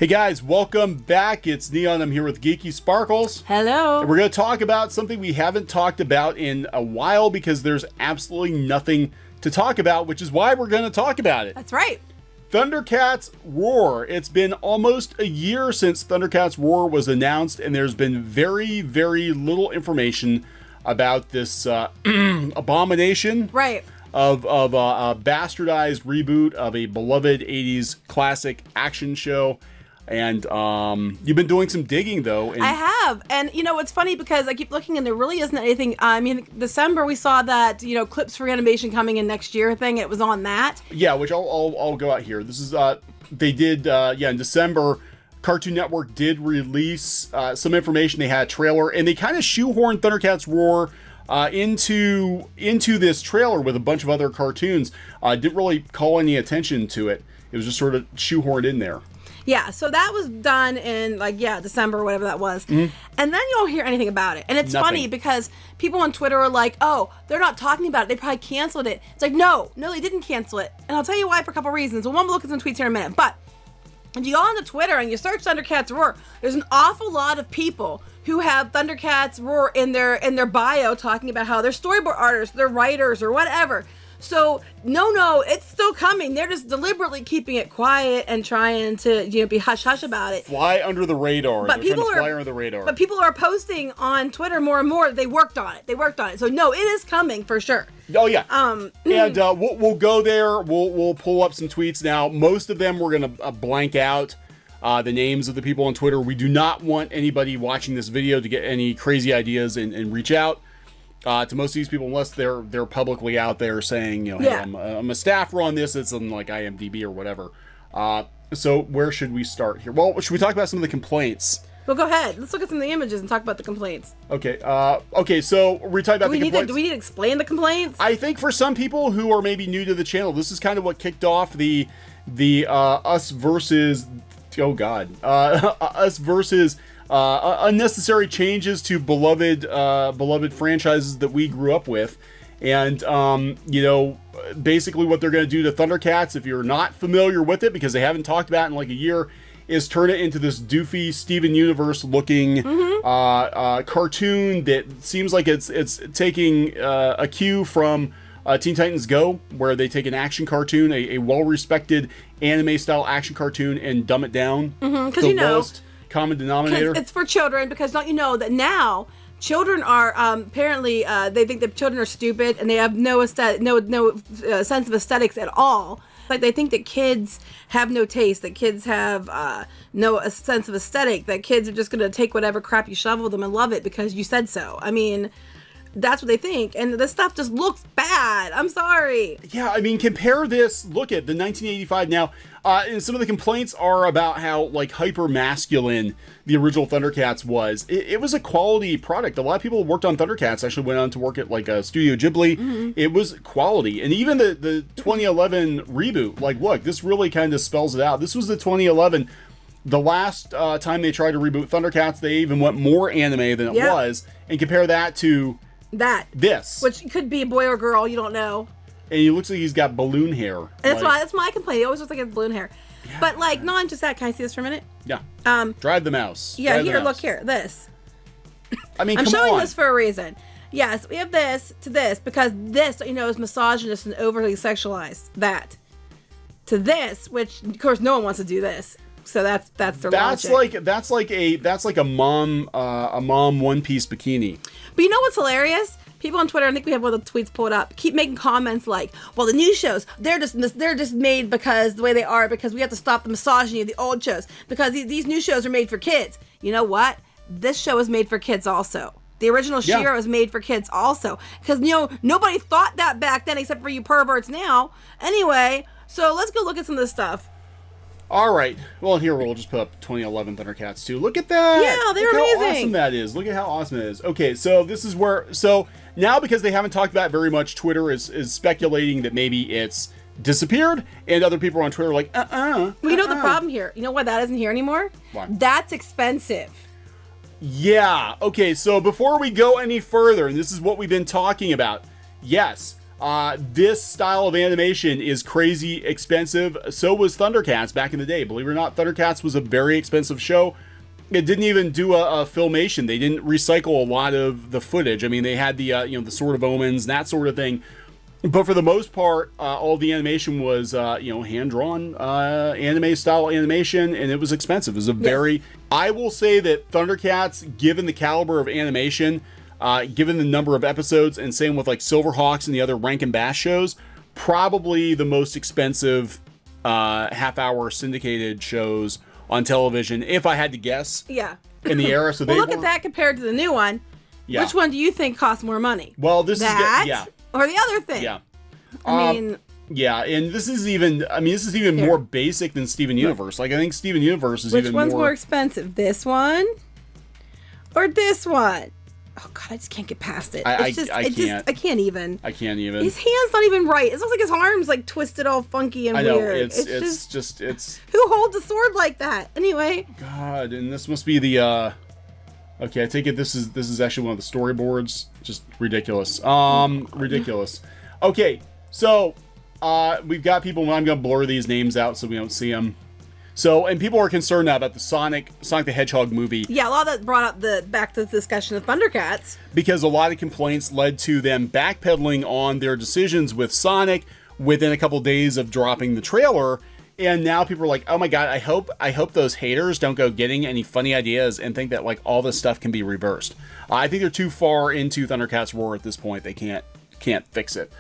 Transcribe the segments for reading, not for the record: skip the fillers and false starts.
Hey guys, welcome back. It's Neon. I'm here with Geeky Sparkles. Hello. And we're going to talk about something we haven't talked about in a while because there's absolutely nothing to talk about, which is why we're going to talk about it. That's right. Thundercats Roar. It's been almost a year since Thundercats Roar was announced, and there's been very, very little information about this abomination. Right. Of a bastardized reboot of a beloved 80s classic action show. And you've been doing some digging, though. I have. And, you know, it's funny because I keep looking and there really isn't anything. I mean, December we saw that, you know, clips for animation coming in next year thing. It was on that. Yeah, which I'll go out here. This is, they did, in December, Cartoon Network did release some information. They had a trailer, and they kind of shoehorned Thundercats Roar into this trailer with a bunch of other cartoons. Didn't really call any attention to it. It was just sort of shoehorned in there. Yeah, so that was done in, December or whatever that was. Mm-hmm. And then you don't hear anything about it. And it's funny because people on Twitter are like, oh, they're not talking about it. They probably canceled it. It's like, no, they didn't cancel it. And I'll tell you why for a couple reasons. Well, we'll look at some tweets here in a minute. But if you go onto Twitter and you search Thundercats Roar, there's an awful lot of people who have Thundercats Roar in their bio talking about how they're storyboard artists, they're writers, or whatever. So, no, it's still coming. They're just deliberately keeping it quiet and trying to, be hush-hush about it. Fly under the radar. But people are posting on Twitter more and more. They worked on it. So, no, it is coming for sure. Oh, yeah. And we'll go there. We'll pull up some tweets now. Most of them we're going to blank out the names of the people on Twitter. We do not want anybody watching this video to get any crazy ideas and reach out to most of these people, unless they're publicly out there saying, hey, I'm a staffer on this. It's on like IMDb or whatever. So where should we start here? Well, should we talk about some of the complaints? Well, go ahead. Let's look at some of the images and talk about the complaints. Okay. So we're talking about the complaints. Do we need to explain the complaints? I think for some people who are maybe new to the channel, this is kind of what kicked off the us versus unnecessary changes to beloved franchises that we grew up with. And, basically what they're going to do to Thundercats, if you're not familiar with it, because they haven't talked about it in like a year, is turn it into this doofy Steven Universe looking cartoon that seems like it's taking a cue from Teen Titans Go, where they take an action cartoon, a well-respected anime-style action cartoon, and dumb it down. Because lowest common denominator. It's for children, because don't you know that now children are apparently they think that children are stupid and they have no sense of aesthetics at all. Like they think that kids have no taste, that kids have no sense of aesthetic, that kids are just going to take whatever crap you shovel them and love it because you said so. I mean, that's what they think, and this stuff just looks bad. I'm sorry. Yeah, I mean, compare this. Look at the 1985 now. And some of the complaints are about how hyper masculine the original Thundercats was. It was a quality product. A lot of people who worked on Thundercats actually went on to work at Studio Ghibli. Mm-hmm. It was quality, and even the 2011 reboot. Look, this really kind of spells it out. This was the 2011. The last time they tried to reboot Thundercats, they even went more anime than it was, and compare that to this, which could be a boy or girl, you don't know. And he looks like he's got balloon hair. And that's my complaint. He always looks like he has balloon hair. Yeah, but not just that. Can I see this for a minute? Yeah. Drive the mouse. Yeah. Look here. This. I mean, I'm showing this for a reason. Yes, we have this to this because this, is misogynist and overly sexualized. That to this, which of course no one wants to do this. So that's their logic. That's like a mom one piece bikini. But you know what's hilarious? People on Twitter, I think we have one of the tweets pulled up, keep making comments like, well, the new shows, they're just made because the way they are, because we have to stop the misogyny of the old shows, because these new shows are made for kids. You know what? This show is made for kids also. The original She-Ra was made for kids also. Because, nobody thought that back then except for you perverts now. Anyway, so let's go look at some of this stuff. All right. Well, here we'll just put up 2011 Thundercats too. Look at that. Yeah, they're amazing. Look how awesome that is. Look at how awesome it is. Okay, so this is where... So now because they haven't talked about it very much, Twitter is speculating that maybe it's disappeared, and other people on Twitter are like, Well, you know the problem here? You know why that isn't here anymore? Why? That's expensive. Yeah. Okay, so before we go any further, and this is what we've been talking about, yes, This style of animation is crazy expensive. So was Thundercats back in the day. Believe it or not, Thundercats was a very expensive show. It didn't even do a filmation. They didn't recycle a lot of the footage. I mean, they had the the Sword of Omens and that sort of thing. But for the most part, all the animation was, hand-drawn anime style animation, and it was expensive. It was a very... I will say that Thundercats, given the caliber of animation, given the number of episodes, and same with like Silverhawks and the other Rankin Bass shows, probably the most expensive half-hour syndicated shows on television, if I had to guess. Yeah. In the era. So well, look at that compared to the new one. Yeah. Which one do you think costs more money? Well, this that, is... Yeah. Or the other thing. Yeah. I mean... Yeah, and this is even more basic than Steven Universe. Like, I think Steven Universe is even more... Which one's more expensive? This one? Or this one? Oh, God, I just can't get past it. I can't even. I can't even. His hand's not even right. It looks like his arm's, like, twisted all funky and weird. It's just... Who holds a sword like that? Anyway. God, and this must be the, Okay, I take it this is actually one of the storyboards. Just ridiculous. Ridiculous. Okay, so... we've got people, I'm going to blur these names out so we don't see them. So, and people are concerned now about the Sonic the Hedgehog movie. Yeah, a lot of that brought up back to the discussion of Thundercats. Because a lot of complaints led to them backpedaling on their decisions with Sonic within a couple days of dropping the trailer. And now people are like, oh my God, I hope those haters don't go getting any funny ideas and think that like all this stuff can be reversed. I think they're too far into Thundercats Roar at this point. They can't fix it.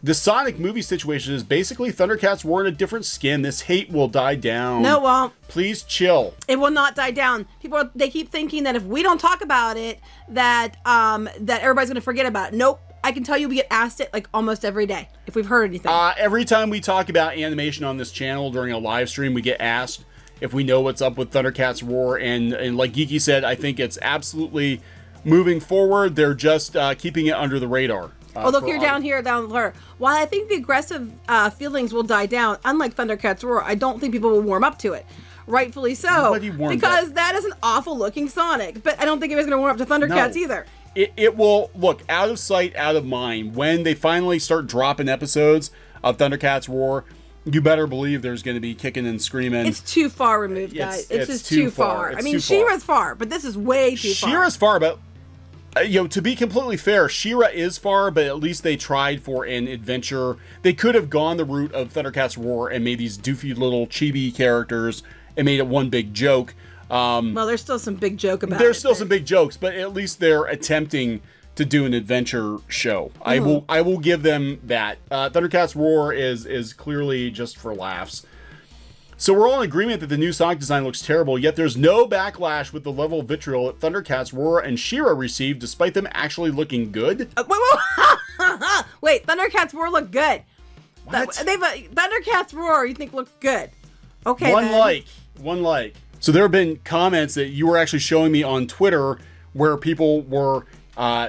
The Sonic movie situation is basically Thundercats wore in a different skin. This hate will die down. No, it won't. Please chill. It will not die down. They keep thinking that if we don't talk about it, that everybody's going to forget about it. Nope. I can tell you we get asked it like almost every day if we've heard anything. Every time we talk about animation on this channel during a live stream, we get asked if we know what's up with Thundercats Roar. And like Geeky said, I think it's absolutely moving forward. They're just keeping it under the radar. Oh, look, you're down there. While I think the aggressive feelings will die down, unlike Thundercats Roar, I don't think people will warm up to it. Rightfully so, because that is an awful looking Sonic. But I don't think anybody's going to warm up to Thundercats either. It will, look, out of sight, out of mind. When they finally start dropping episodes of Thundercats Roar, you better believe there's going to be kicking and screaming. It's too far removed, guys. It's just too far. I mean, She-Ra's far, but this is way too far. She-Ra's far, but... to be completely fair, She-Ra is far, but at least they tried for an adventure. They could have gone the route of Thundercats Roar and made these doofy little chibi characters and made it one big joke. Well, there's still some big joke about it. There's still some big jokes, but at least they're attempting to do an adventure show. Mm-hmm. I will give them that. Thundercats Roar is clearly just for laughs. So we're all in agreement that the new Sonic design looks terrible, yet there's no backlash with the level of vitriol that Thundercats Roar and She-Ra received, despite them actually looking good. Wait, Thundercats Roar look good. What? Thundercats Roar, you think looks good? Okay. One like. So there have been comments that you were actually showing me on Twitter where people were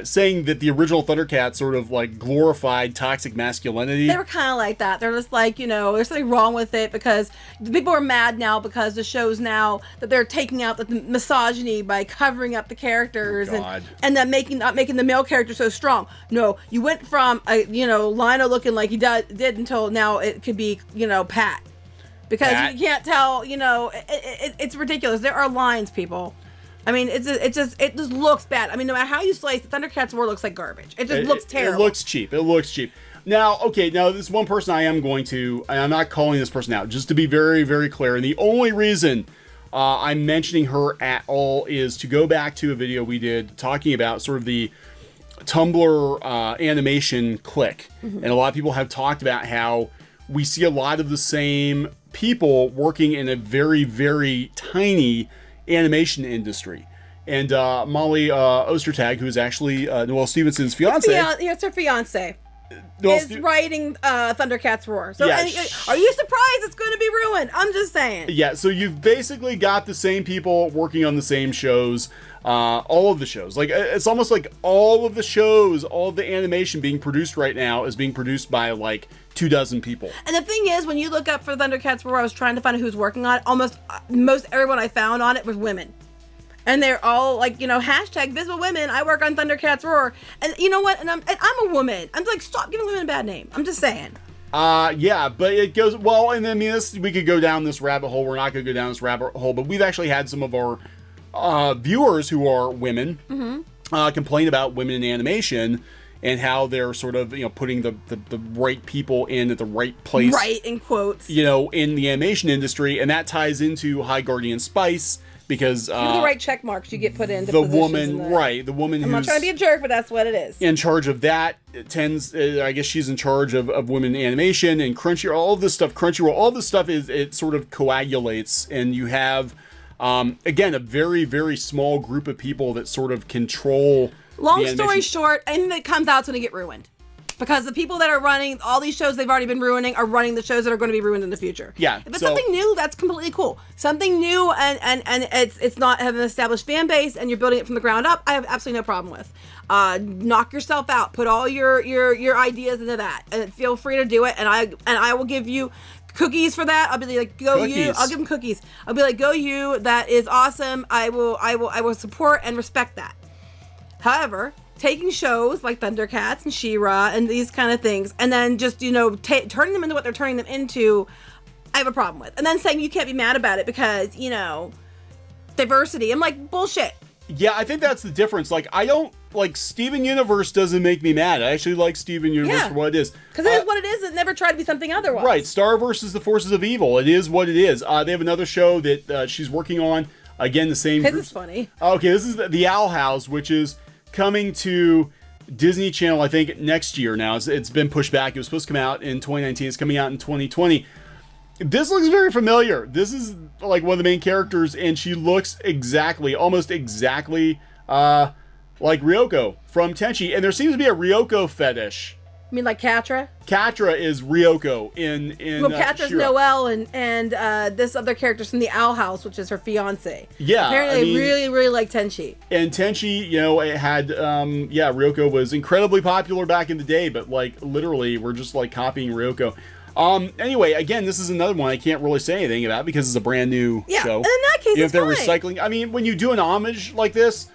saying that the original Thundercats sort of like glorified toxic masculinity. They were kind of like that. They're just like, there's something wrong with it because people are mad now because the shows now that they're taking out the misogyny by covering up the characters and then not making the male character so strong. No, you went from Lionel looking like he did until now it could be Pat. Because you can't tell, it's ridiculous. There are lines, people. I mean, it just looks bad. I mean, no matter how you slice it, Thundercats Roar looks like garbage. It just looks terrible. It looks cheap. Now, this one person I'm not calling this person out, just to be very, very clear. And the only reason I'm mentioning her at all is to go back to a video we did talking about sort of the Tumblr animation clique. Mm-hmm. And a lot of people have talked about how we see a lot of the same people working in a very, very tiny animation industry. And Molly Ostertag, who is actually Noelle Stevenson's fiance. It's her fiance. Is writing Thundercats Roar. So are you surprised it's going to be ruined? I'm just saying. Yeah, so you've basically got the same people working on the same shows. All of the shows. Like, it's almost like all of the shows, all of the animation being produced right now is being produced by like 24 people. And the thing is, when you look up for Thundercats Roar, I was trying to find out who's working on it. Most everyone I found on it was women. And they're all like, hashtag visible women. I work on Thundercats Roar. And you know what? And I'm a woman. I'm like, stop giving women a bad name. I'm just saying. Yeah, but it goes, well, and I mean, we could go down this rabbit hole. We're not going to go down this rabbit hole, but we've actually had some of our viewers who are women complain about women in animation and how they're sort of, putting the right people in at the right place. Right, in quotes. In the animation industry. And that ties into High Guardian Spice because... the right check marks you get put into the woman, the woman I'm who's... not trying to be a jerk, but that's what it is. In charge of that I guess she's in charge of women in animation and Crunchyroll, all this stuff, all this stuff it sort of coagulates and you have, again, a very, very small group of people that sort of control... Long story short, anything that comes out is going to get ruined. Because the people that are running all these shows they've already been ruining are running the shows that are going to be ruined in the future. Yeah. If it's something new, that's completely cool. Something new and it's not having an established fan base and you're building it from the ground up, I have absolutely no problem with. Knock yourself out. Put all your ideas into that. And feel free to do it. And I will give you cookies for that. I'll be like, go cookies. You. I'll give them cookies. I'll be like, go you. That is awesome. I will support and respect that. However, taking shows like Thundercats and She-Ra and these kind of things, and then just, turning them into what they're turning them into, I have a problem with. And then saying you can't be mad about it because, diversity. I'm like, bullshit. Yeah, I think that's the difference. Like, I don't, Steven Universe doesn't make me mad. I actually like Steven Universe for what it is. Because it is what it is. It never tried to be something otherwise. Right. Star versus the Forces of Evil. It is what it is. They have another show that she's working on. Again, the same group. This is funny. Okay, this is the Owl House, which is coming to Disney Channel, I think, next year now. It's been pushed back. It was supposed to come out in 2019. It's coming out in 2020. This looks very familiar. This is like one of the main characters, and she looks almost exactly like Ryoko from Tenchi. And there seems to be a Ryoko fetish. You mean like Catra? Catra is Ryoko in Catra's She-Ra. Noelle and this other character's from the Owl House, which is her fiance. Yeah. Apparently they really, really like Tenchi. And Tenchi, it had, Ryoko was incredibly popular back in the day, but literally we're just copying Ryoko. Anyway, again, this is another one I can't really say anything about because it's a brand new show. And in that case, if they're recycling, I mean, when you do an homage like this,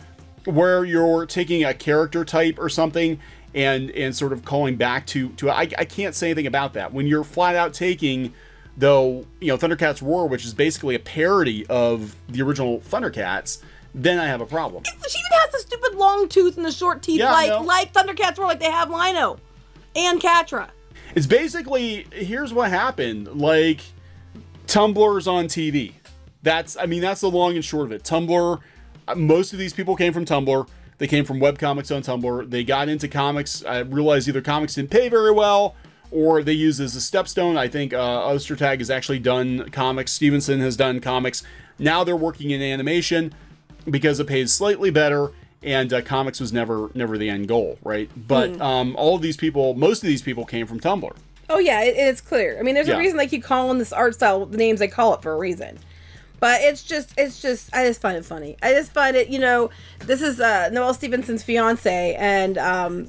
where you're taking a character type or something and sort of calling back to I can't say anything about that. When you're flat out taking, though, Thundercats Roar, which is basically a parody of the original Thundercats, then I have a problem. She even has the stupid long tooth and the short teeth, like Thundercats Roar, like they have Lino and Catra. It's basically, here's what happened, Tumblr's on TV. That's the long and short of it. Tumblr, most of these people came from Tumblr. They came from webcomics on Tumblr. They got into comics. I realized either comics didn't pay very well, or they used it as a stepstone. I think Ostertag has actually done comics. Stevenson has done comics. Now they're working in animation because it pays slightly better, and comics was never the end goal, right? But all of these people, most of these people came from Tumblr. Oh yeah, it's clear. I mean, there's a reason they keep calling this art style the names they call it for a reason. But it's just, I just find it funny. I just find it, this is Noelle Stevenson's fiance, and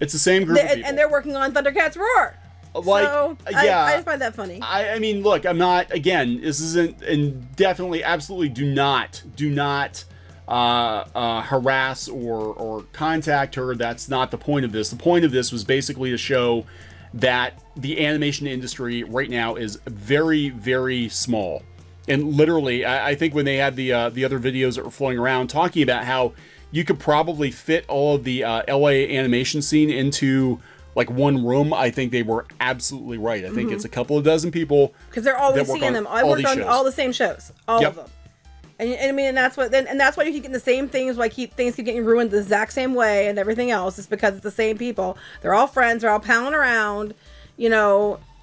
it's the same group of people. And they're working on Thundercats Roar. I just find that funny. I mean, look, I'm not, again, this isn't, and definitely, absolutely do not harass or contact her. That's not the point of this. The point of this was basically to show that the animation industry right now is very, very small. And literally, I think when they had the other videos that were flowing around talking about how you could probably fit all of the LA animation scene into one room, I think they were absolutely right. I think it's a couple of dozen people. Because they're always seeing them. I worked on all the same shows, all of them. And I mean, and that's why you keep getting the same things. Why things keep getting ruined the exact same way, and everything else is because it's the same people. They're all friends. They're all palling around.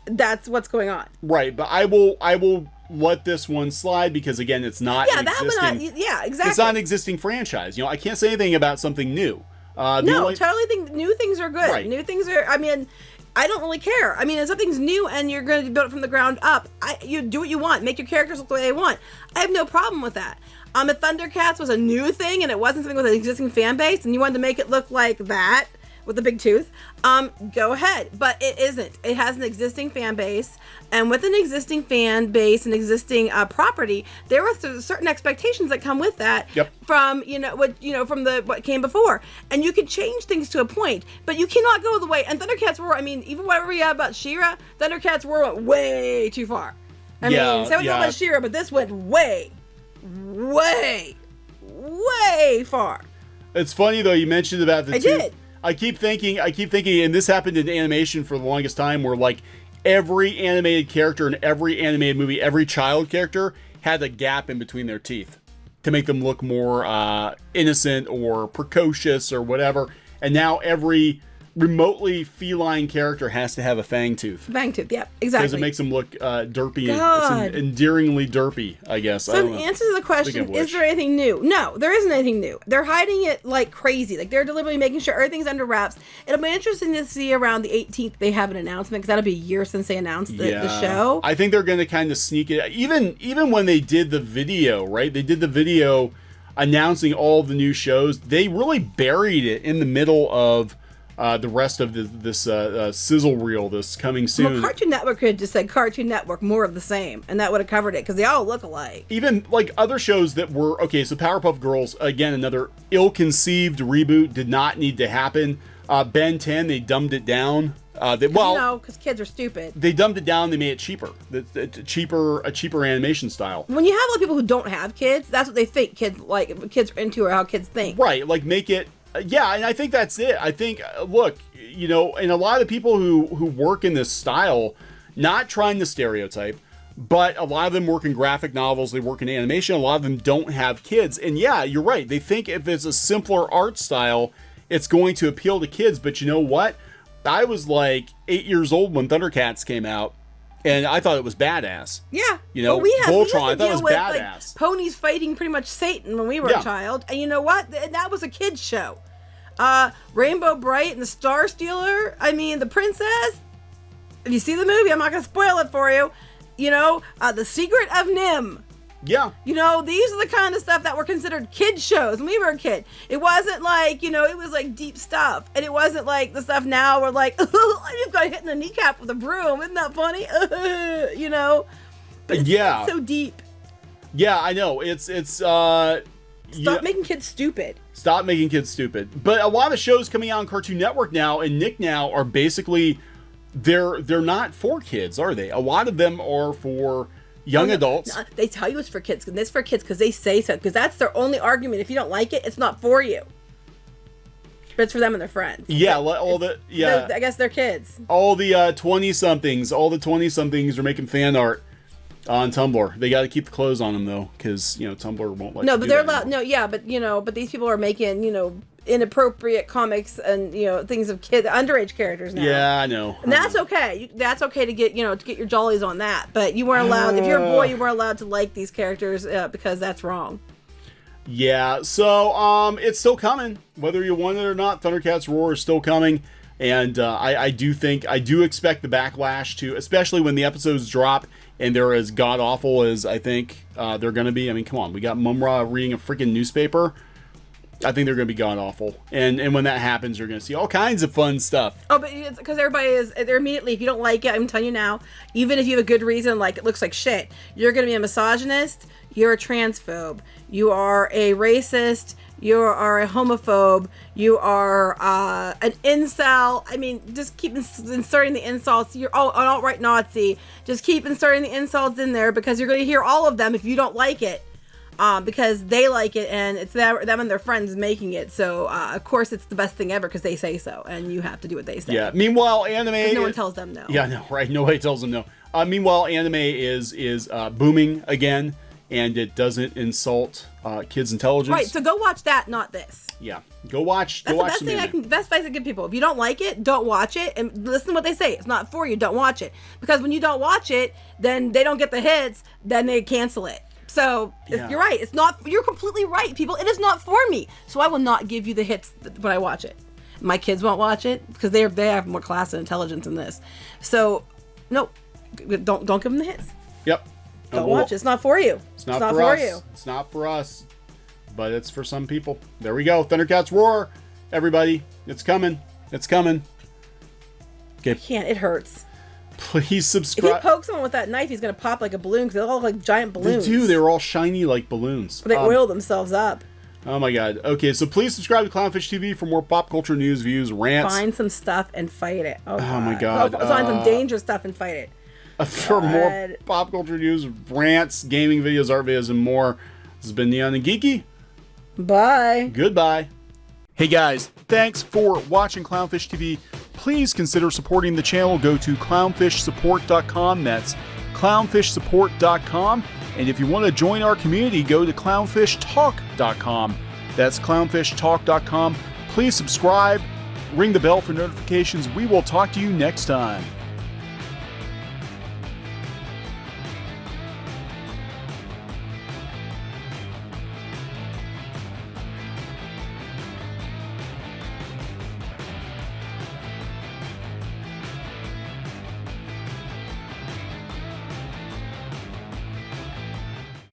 That's what's going on. Right, but I will let this one slide because again, it's not exactly. It's not an existing franchise. I can't say anything about something new. Totally think new things are good. Right. New things are. I mean, I don't really care. I mean, if something's new and you're going to build it from the ground up, you do what you want. Make your characters look the way they want. I have no problem with that. If Thundercats was a new thing and it wasn't something with an existing fan base and you wanted to make it look like that, with the big tooth, go ahead. But it isn't. It has an existing fan base, and with an existing fan base and existing property, there are certain expectations that come with that. Yep. From what came before, and you can change things to a point, but you cannot go the way. And Thundercats were, I mean, even whatever we have about She-Ra, Thundercats went way too far. I mean, say what you know about She-Ra, but this went way far. It's funny though, you mentioned about the did. I keep thinking, and this happened in animation for the longest time, where like every animated character in every animated movie, every child character had a gap in between their teeth to make them look more innocent or precocious or whatever. And now every remotely feline character has to have a fang tooth. Fang tooth, yep, exactly. Because it makes them look derpy and endearingly derpy, I guess. So in answer to the question, is there anything new? No, there isn't anything new. They're hiding it like crazy. Like, they're deliberately making sure everything's under wraps. It'll be interesting to see around the 18th they have an announcement, because that'll be a year since they announced the show. I think they're going to kind of sneak it. Even when they did the video, right? They did the video announcing all the new shows. They really buried it in the middle of the rest of this sizzle reel that's coming soon. Well, Cartoon Network could have just said Cartoon Network, more of the same, and that would have covered it, because they all look alike. Even like other shows that were okay. So Powerpuff Girls, again, another ill-conceived reboot, did not need to happen. Ben 10, they dumbed it down. Because kids are stupid. They dumbed it down. They made it cheaper. A cheaper animation style. When you have a lot of people who don't have kids, that's what they think kids are into, or how kids think. Right, like make it. Yeah, and I think that's it. I think, look, and a lot of the people who work in this style, not trying to stereotype, but a lot of them work in graphic novels, they work in animation, a lot of them don't have kids. And yeah, you're right. They think if it's a simpler art style, it's going to appeal to kids. But you know what? I was like 8 years old when Thundercats came out, and I thought it was badass. Yeah. Voltron, I thought it was badass. Like, ponies fighting pretty much Satan when we were a child. And you know what? That was a kid's show. Rainbow Bright and the Star Stealer. I mean, the princess. If you see the movie, I'm not going to spoil it for you. The Secret of Nimh. Yeah. These are the kind of stuff that were considered kid shows when we were a kid. It wasn't like, it was like deep stuff. And it wasn't like the stuff now where like, I just got hit in the kneecap with a broom. Isn't that funny? But it's so deep. Yeah, I know. It's Stop making kids stupid. Stop making kids stupid. But a lot of shows coming out on Cartoon Network now and Nick now are basically, they're not for kids, are they? A lot of them are for young adults. No, they tell you it's for kids, and it's for kids because they say so. Because that's their only argument. If you don't like it, it's not for you. But it's for them and their friends. Yeah, I guess they're kids. All the 20-somethings are making fan art on Tumblr. They got to keep the clothes on them though, because Tumblr won't let. No, but they're allowed. No, yeah, but but these people are making inappropriate comics and things of underage characters now. Yeah, I know. And that's okay. That's okay to get to get your jollies on that. But you weren't allowed. If you're a boy, you weren't allowed to like these characters because that's wrong. Yeah. So it's still coming, whether you want it or not. Thundercats Roar is still coming. And I do expect the backlash to, especially when the episodes drop and they're as god awful as I think they're going to be. I mean, come on, we got Mum-Ra reading a freaking newspaper. I think they're going to be god awful, and when that happens, you're going to see all kinds of fun stuff. Oh, but it's because they're immediately. If you don't like it, I'm telling you now. Even if you have a good reason, like it looks like shit, you're going to be a misogynist. You're a transphobe. You are a racist. You are a homophobe. You are an incel. I mean, just keep inserting the insults. You're an alt-right Nazi. Just keep inserting the insults in there because you're going to hear all of them if you don't like it. Because they like it and it's them and their friends making it. So, of course, it's the best thing ever because they say so. And you have to do what they say. Yeah. Meanwhile, anime... no one tells them no. Yeah, no, right. Nobody tells them no. Meanwhile, anime is booming again. And it doesn't insult kids' intelligence. Right, so go watch that, not this. Yeah, go watch. That's the best thing best advice I give people. If you don't like it, don't watch it, and listen to what they say. It's not for you. Don't watch it because when you don't watch it, then they don't get the hits. Then they cancel it. So you're right. It's not. You're completely right, people. It is not for me. So I will not give you the hits when I watch it. My kids won't watch it because they have more class and intelligence than this. So no, don't give them the hits. Yep. Don't watch it. It's not for you. It's not for us. You. It's not for us. But it's for some people. There we go. Thundercats Roar. Everybody. It's coming. It's coming. Okay. I can't. It hurts. Please If subscribe. he pokes someone with that knife, he's gonna pop like a balloon because they all look like giant balloons. They do. They were all shiny like balloons. They oil themselves up. Oh my god. Okay, so please subscribe to Clownfish TV for more pop culture news, views, rants. Find some stuff and fight it. Oh my God. Find some dangerous stuff and fight it. For more pop culture news, rants, gaming videos, art videos, and more. This has been Neon and Geeky. Bye. Goodbye. Hey guys, thanks for watching Clownfish TV. Please consider supporting the channel. Go to clownfishsupport.com. That's clownfishsupport.com. And if you want to join our community, go to clownfishtalk.com. That's clownfishtalk.com. Please subscribe, ring the bell for notifications. We will talk to you next time.